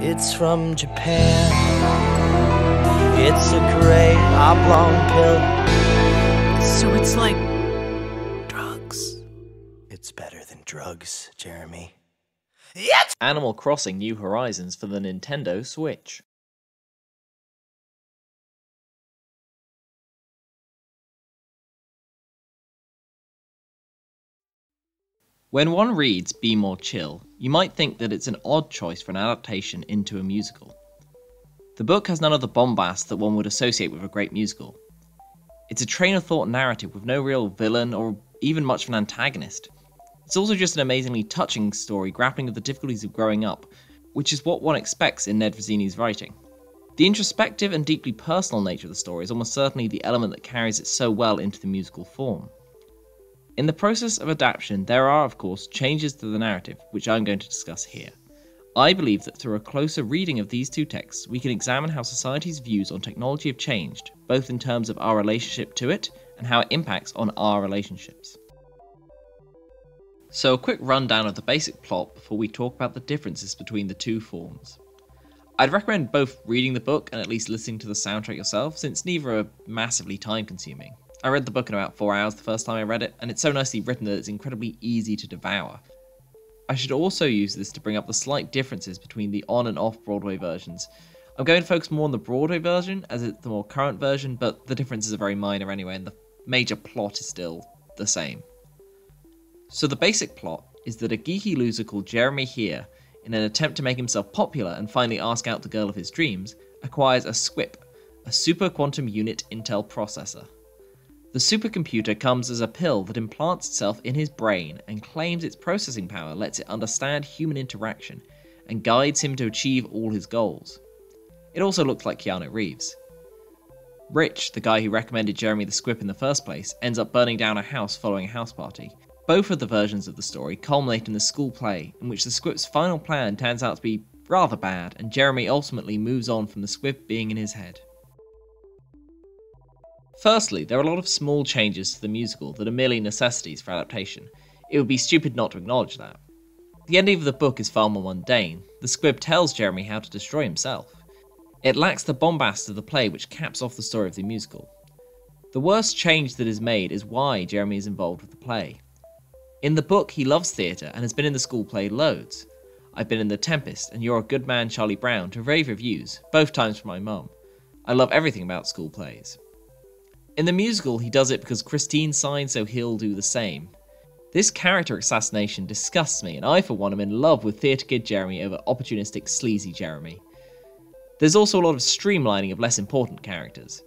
It's from Japan. It's a gray oblong pill. So it's like drugs. It's better than drugs, Jeremy. Yes! Animal Crossing: New Horizons for the Nintendo Switch. When one reads Be More Chill, you might think that it's an odd choice for an adaptation into a musical. The book has none of the bombast that one would associate with a great musical. It's a train of thought narrative with no real villain or even much of an antagonist. It's also just an amazingly touching story grappling with the difficulties of growing up, which is what one expects in Ned Vizzini's writing. The introspective and deeply personal nature of the story is almost certainly the element that carries it so well into the musical form. In the process of adaptation, there are, of course, changes to the narrative, which I'm going to discuss here. I believe that through a closer reading of these two texts, we can examine how society's views on technology have changed, both in terms of our relationship to it, and how it impacts on our relationships. So a quick rundown of the basic plot before we talk about the differences between the two forms. I'd recommend both reading the book and at least listening to the soundtrack yourself, since neither are massively time consuming. I read the book in about 4 hours the first time I read it, and it's so nicely written that it's incredibly easy to devour. I should also use this to bring up the slight differences between the on and off Broadway versions. I'm going to focus more on the Broadway version, as it's the more current version, but the differences are very minor anyway, and the major plot is still the same. So the basic plot is that a geeky loser called Jeremy here, in an attempt to make himself popular and finally ask out the girl of his dreams, acquires a SQUIP, a Super Quantum Unit Intel Processor. The supercomputer comes as a pill that implants itself in his brain and claims its processing power lets it understand human interaction and guides him to achieve all his goals. It also looks like Keanu Reeves. Rich, the guy who recommended Jeremy the SQUIP in the first place, ends up burning down a house following a house party. Both of the versions of the story culminate in the school play, in which the SQUIP's final plan turns out to be rather bad, and Jeremy ultimately moves on from the SQUIP being in his head. Firstly, there are a lot of small changes to the musical that are merely necessities for adaptation. It would be stupid not to acknowledge that. The ending of the book is far more mundane. The SQUIP tells Jeremy how to destroy himself. It lacks the bombast of the play, which caps off the story of the musical. The worst change that is made is why Jeremy is involved with the play. In the book, he loves theatre and has been in the school play loads. I've been in The Tempest and You're a Good Man, Charlie Brown to rave reviews, both times from my mum. I love everything about school plays. In the musical, he does it because Christine signed, so he'll do the same. This character assassination disgusts me, and I for one am in love with theatre kid Jeremy over opportunistic sleazy Jeremy. There's also a lot of streamlining of less important characters.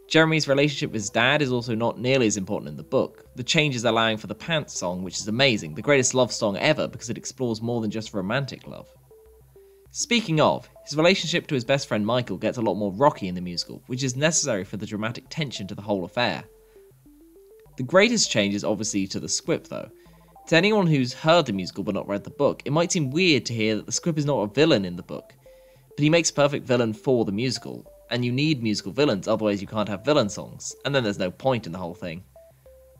Jeremy's relationship with his dad is also not nearly as important in the book. The change is allowing for the Pants song, which is amazing, the greatest love song ever because it explores more than just romantic love. Speaking of, his relationship to his best friend Michael gets a lot more rocky in the musical, which is necessary for the dramatic tension to the whole affair. The greatest change is obviously to the SQUIP though. To anyone who's heard the musical but not read the book, it might seem weird to hear that the SQUIP is not a villain in the book, but he makes a perfect villain for the musical, and you need musical villains, otherwise you can't have villain songs, and then there's no point in the whole thing.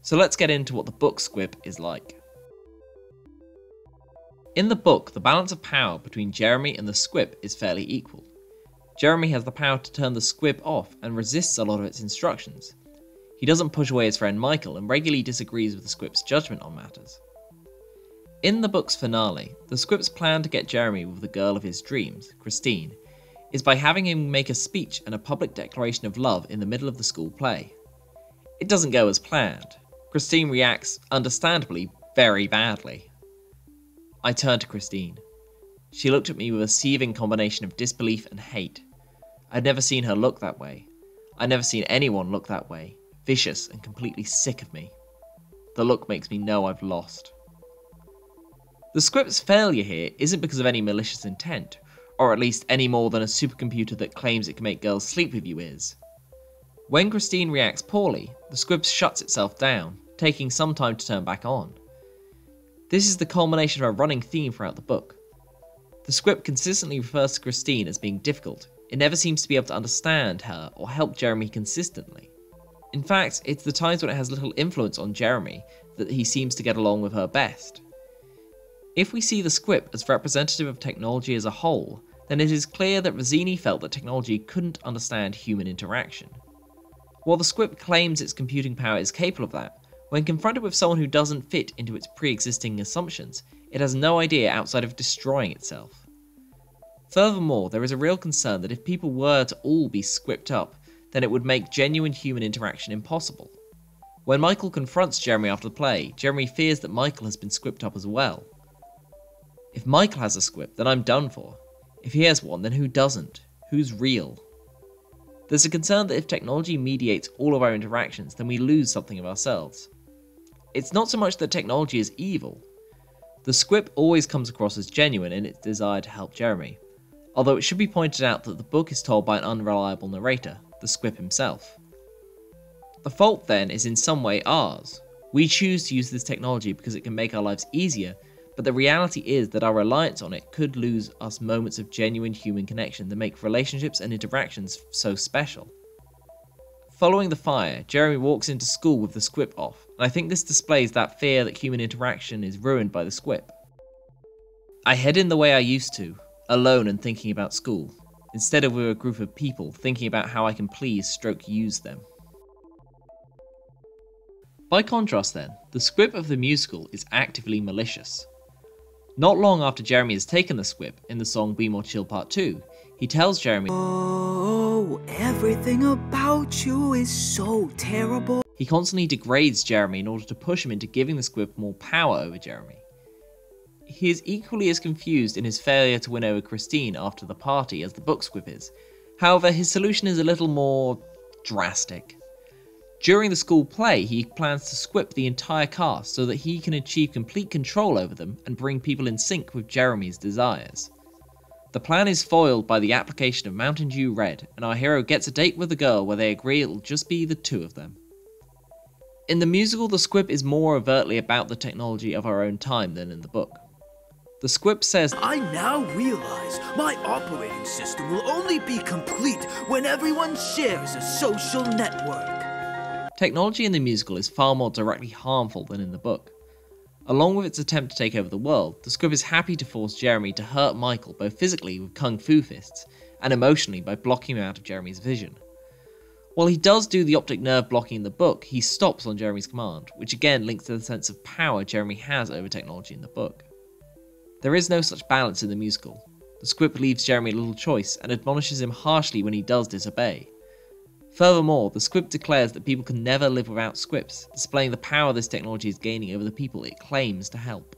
So let's get into what the book SQUIP is like. In the book, the balance of power between Jeremy and the SQUIP is fairly equal. Jeremy has the power to turn the SQUIP off and resists a lot of its instructions. He doesn't push away his friend Michael and regularly disagrees with the SQUIP's judgment on matters. In the book's finale, the SQUIP's plan to get Jeremy with the girl of his dreams, Christine, is by having him make a speech and a public declaration of love in the middle of the school play. It doesn't go as planned. Christine reacts, understandably, very badly. I turned to Christine. She looked at me with a seething combination of disbelief and hate. I'd never seen her look that way. I'd never seen anyone look that way, vicious and completely sick of me. The look makes me know I've lost. The SQUIP's failure here isn't because of any malicious intent, or at least any more than a supercomputer that claims it can make girls sleep with you is. When Christine reacts poorly, the SQUIP shuts itself down, taking some time to turn back on. This is the culmination of a running theme throughout the book. The SQUIP consistently refers to Christine as being difficult. It never seems to be able to understand her or help Jeremy consistently. In fact, it's the times when it has little influence on Jeremy that he seems to get along with her best. If we see the SQUIP as representative of technology as a whole, then it is clear that Rizzini felt that technology couldn't understand human interaction. While the SQUIP claims its computing power is capable of that, when confronted with someone who doesn't fit into its pre-existing assumptions, it has no idea outside of destroying itself. Furthermore, there is a real concern that if people were to all be squipped up, then it would make genuine human interaction impossible. When Michael confronts Jeremy after the play, Jeremy fears that Michael has been squipped up as well. If Michael has a SQUIP, then I'm done for. If he has one, then who doesn't? Who's real? There's a concern that if technology mediates all of our interactions, then we lose something of ourselves. It's not so much that technology is evil. The SQUIP always comes across as genuine in its desire to help Jeremy, although it should be pointed out that the book is told by an unreliable narrator, the SQUIP himself. The fault then is in some way ours. We choose to use this technology because it can make our lives easier, but the reality is that our reliance on it could lose us moments of genuine human connection that make relationships and interactions so special. Following the fire, Jeremy walks into school with the SQUIP off, and I think this displays that fear that human interaction is ruined by the SQUIP. I head in the way I used to, alone and thinking about school, instead of with a group of people thinking about how I can please/use them. By contrast then, the SQUIP of the musical is actively malicious. Not long after Jeremy has taken the SQUIP, in the song Be More Chill Part 2, he tells Jeremy, "Oh, everything about you is so terrible." He constantly degrades Jeremy in order to push him into giving the SQUIP more power over Jeremy. He is equally as confused in his failure to win over Christine after the party as the book SQUIP is. However, his solution is a little more drastic. During the school play, he plans to SQUIP the entire cast so that he can achieve complete control over them and bring people in sync with Jeremy's desires. The plan is foiled by the application of Mountain Dew Red, and our hero gets a date with a girl where they agree it'll just be the two of them. In the musical, the SQUIP is more overtly about the technology of our own time than in the book. The SQUIP says, "I now realize my operating system will only be complete when everyone shares a social network." Technology in the musical is far more directly harmful than in the book. Along with its attempt to take over the world, the SQUIP is happy to force Jeremy to hurt Michael both physically with kung fu fists and emotionally by blocking him out of Jeremy's vision. While he does do the optic nerve blocking in the book, he stops on Jeremy's command, which again links to the sense of power Jeremy has over technology in the book. There is no such balance in the musical. The SQUIP leaves Jeremy little choice and admonishes him harshly when he does disobey. Furthermore, the SQUIP declares that people can never live without SQUIPs, displaying the power this technology is gaining over the people it claims to help.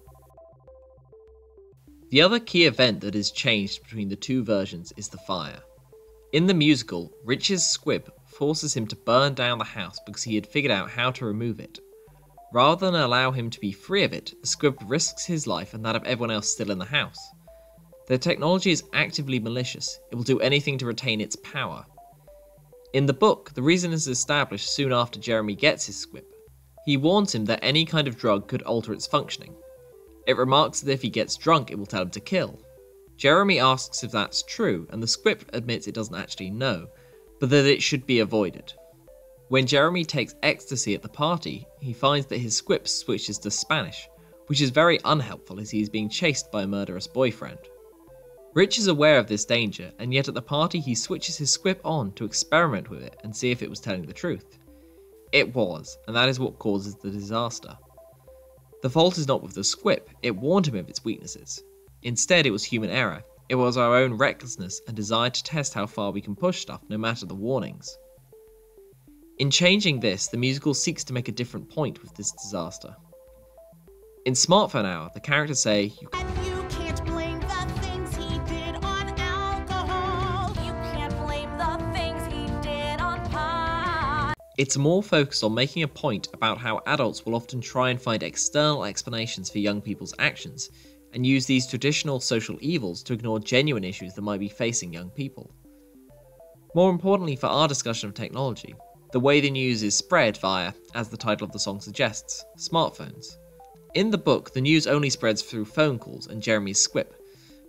The other key event that is changed between the two versions is the fire. In the musical, Rich's SQUIP forces him to burn down the house because he had figured out how to remove it. Rather than allow him to be free of it, the SQUIP risks his life and that of everyone else still in the house. The technology is actively malicious. It will do anything to retain its power. In the book, the reason is established soon after Jeremy gets his SQUIP. He warns him that any kind of drug could alter its functioning. It remarks that if he gets drunk, it will tell him to kill. Jeremy asks if that's true, and the SQUIP admits it doesn't actually know, but that it should be avoided. When Jeremy takes ecstasy at the party, he finds that his SQUIP switches to Spanish, which is very unhelpful as he is being chased by a murderous boyfriend. Rich is aware of this danger, and yet at the party he switches his SQUIP on to experiment with it and see if it was telling the truth. It was, and that is what causes the disaster. The fault is not with the SQUIP, it warned him of its weaknesses. Instead, it was human error. It was our own recklessness and desire to test how far we can push stuff, no matter the warnings. In changing this, the musical seeks to make a different point with this disaster. In Smartphone Hour, the characters say, "You can't blame the things he did on alcohol. You can't blame the things he did on pot." It's more focused on making a point about how adults will often try and find external explanations for young people's actions, and use these traditional social evils to ignore genuine issues that might be facing young people. More importantly for our discussion of technology, the way the news is spread via, as the title of the song suggests, smartphones. In the book, the news only spreads through phone calls and Jeremy's SQUIP,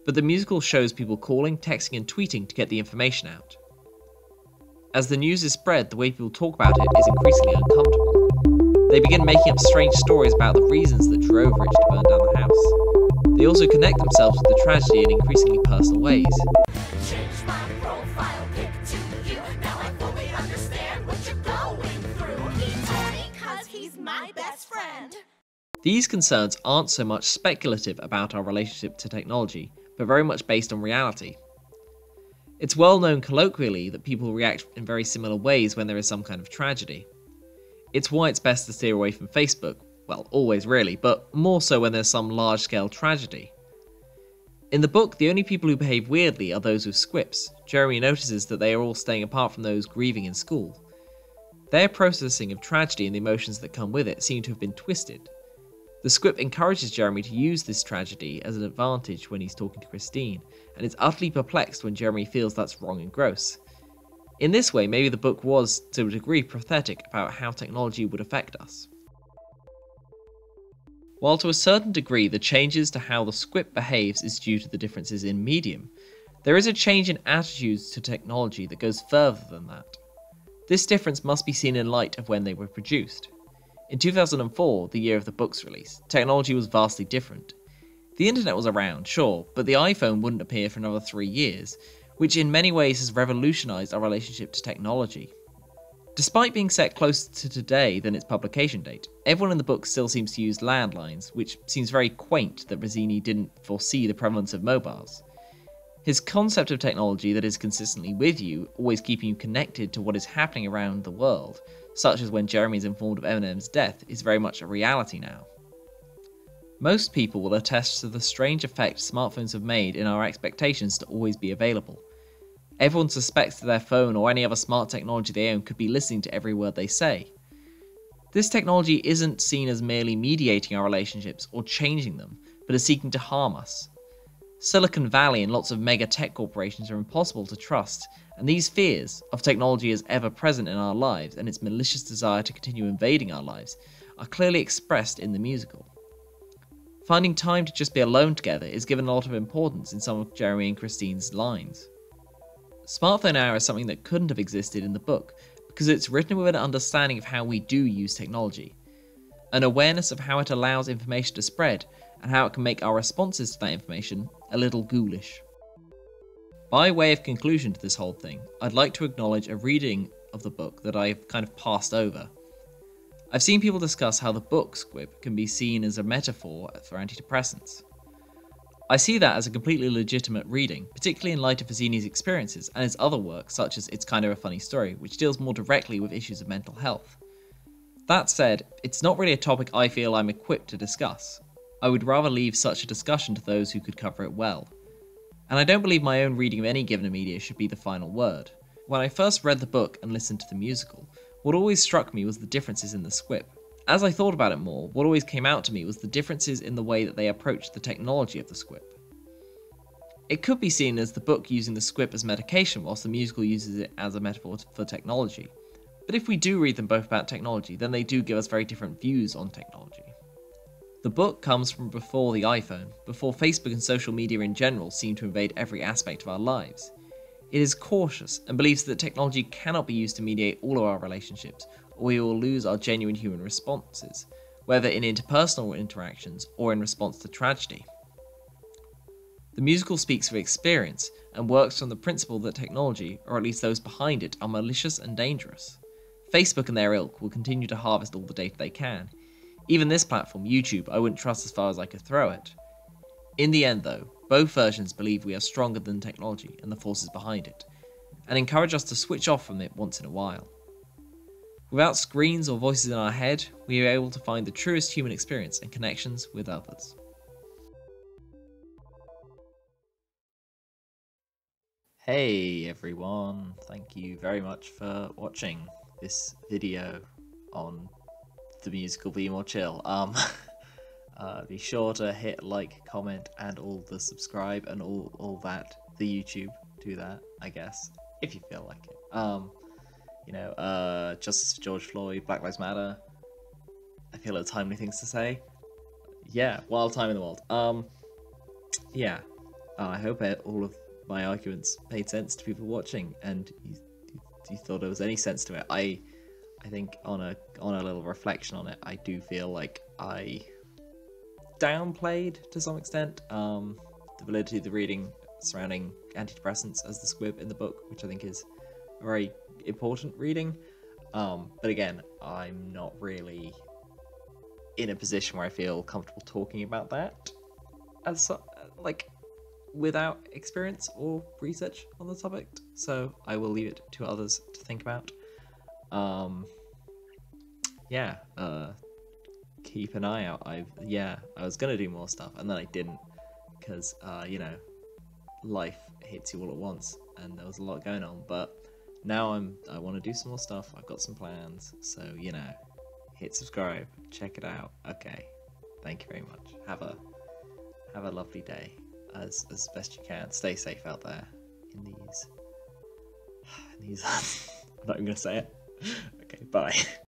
but the musical shows people calling, texting and tweeting to get the information out. As the news is spread, the way people talk about it is increasingly uncomfortable. They begin making up strange stories about the reasons that drove Rich to burn down the house. They also connect themselves with the tragedy in increasingly personal ways. Change my profile pic to you. Now I fully understand what you're going through. He told me 'cause he's my best friend. These concerns aren't so much speculative about our relationship to technology, but very much based on reality. It's well known colloquially that people react in very similar ways when there is some kind of tragedy. It's why it's best to steer away from Facebook, well, always really, but more so when there's some large-scale tragedy. In the book, the only people who behave weirdly are those with SQUIPs. Jeremy notices that they are all staying apart from those grieving in school. Their processing of tragedy and the emotions that come with it seem to have been twisted. The SQUIP encourages Jeremy to use this tragedy as an advantage when he's talking to Christine, and is utterly perplexed when Jeremy feels that's wrong and gross. In this way, maybe the book was, to a degree, prophetic about how technology would affect us. While to a certain degree the changes to how the SQUIP behaves is due to the differences in medium, there is a change in attitudes to technology that goes further than that. This difference must be seen in light of when they were produced. In 2004, the year of the book's release, technology was vastly different. The internet was around, sure, but the iPhone wouldn't appear for another 3 years, which in many ways has revolutionised our relationship to technology. Despite being set closer to today than its publication date, everyone in the book still seems to use landlines, which seems very quaint that Rizzini didn't foresee the prevalence of mobiles. His concept of technology that is consistently with you, always keeping you connected to what is happening around the world, such as when Jeremy is informed of Eminem's death, is very much a reality now. Most people will attest to the strange effect smartphones have made in our expectations to always be available. Everyone suspects that their phone or any other smart technology they own could be listening to every word they say. This technology isn't seen as merely mediating our relationships or changing them, but as seeking to harm us. Silicon Valley and lots of mega tech corporations are impossible to trust, and these fears of technology as ever present in our lives and its malicious desire to continue invading our lives are clearly expressed in the musical. Finding time to just be alone together is given a lot of importance in some of Jeremy and Christine's lines. Smartphone hour is something that couldn't have existed in the book because it's written with an understanding of how we do use technology, an awareness of how it allows information to spread and how it can make our responses to that information a little ghoulish. By way of conclusion to this whole thing, I'd like to acknowledge a reading of the book that I've kind of passed over. I've seen people discuss how the book SQUIP can be seen as a metaphor for antidepressants. I see that as a completely legitimate reading, particularly in light of Rizzini's experiences and his other work such as It's Kind of a Funny Story, which deals more directly with issues of mental health. That said, it's not really a topic I feel I'm equipped to discuss. I would rather leave such a discussion to those who could cover it well. And I don't believe my own reading of any given media should be the final word. When I first read the book and listened to the musical, what always struck me was the differences in the SQUIP. As I thought about it more, what always came out to me was the differences in the way that they approached the technology of the SQUIP. It could be seen as the book using the SQUIP as medication whilst the musical uses it as a metaphor for technology. But if we do read them both about technology, then they do give us very different views on technology. The book comes from before the iPhone, before Facebook and social media in general seem to invade every aspect of our lives. It is cautious and believes that technology cannot be used to mediate all of our relationships, or we will lose our genuine human responses, whether in interpersonal interactions or in response to tragedy. The musical speaks of experience and works from the principle that technology, or at least those behind it, are malicious and dangerous. Facebook and their ilk will continue to harvest all the data they can. Even this platform, YouTube, I wouldn't trust as far as I could throw it. In the end though, both versions believe we are stronger than technology and the forces behind it, and encourage us to switch off from it once in a while. Without screens or voices in our head, we are able to find the truest human experience and connections with others. Hey everyone, thank you very much for watching this video on the musical Be More Chill. Be sure to hit like, comment, and all the subscribe and all that. The YouTube, do that, I guess, if you feel like it. Justice for George Floyd, Black Lives Matter. I feel like timely things to say. Yeah, wild time in the world. I hope all of my arguments made sense to people watching, and you thought there was any sense to it. I think on a little reflection on it, I do feel like I downplayed to some extent. The validity of the reading surrounding antidepressants as the squib in the book, which I think is a very important reading. But again, I'm not really in a position where I feel comfortable talking about that as like without experience or research on the topic. So I will leave it to others to think about. Keep an eye out. I was gonna do more stuff and then I didn't because you know, life hits you all at once and there was a lot going on. But now I want to do some more stuff. I've got some plans, so you know, hit subscribe, check it out. Okay, thank you very much. Have a lovely day as best you can. Stay safe out there in these I'm not even gonna say it. Okay, bye.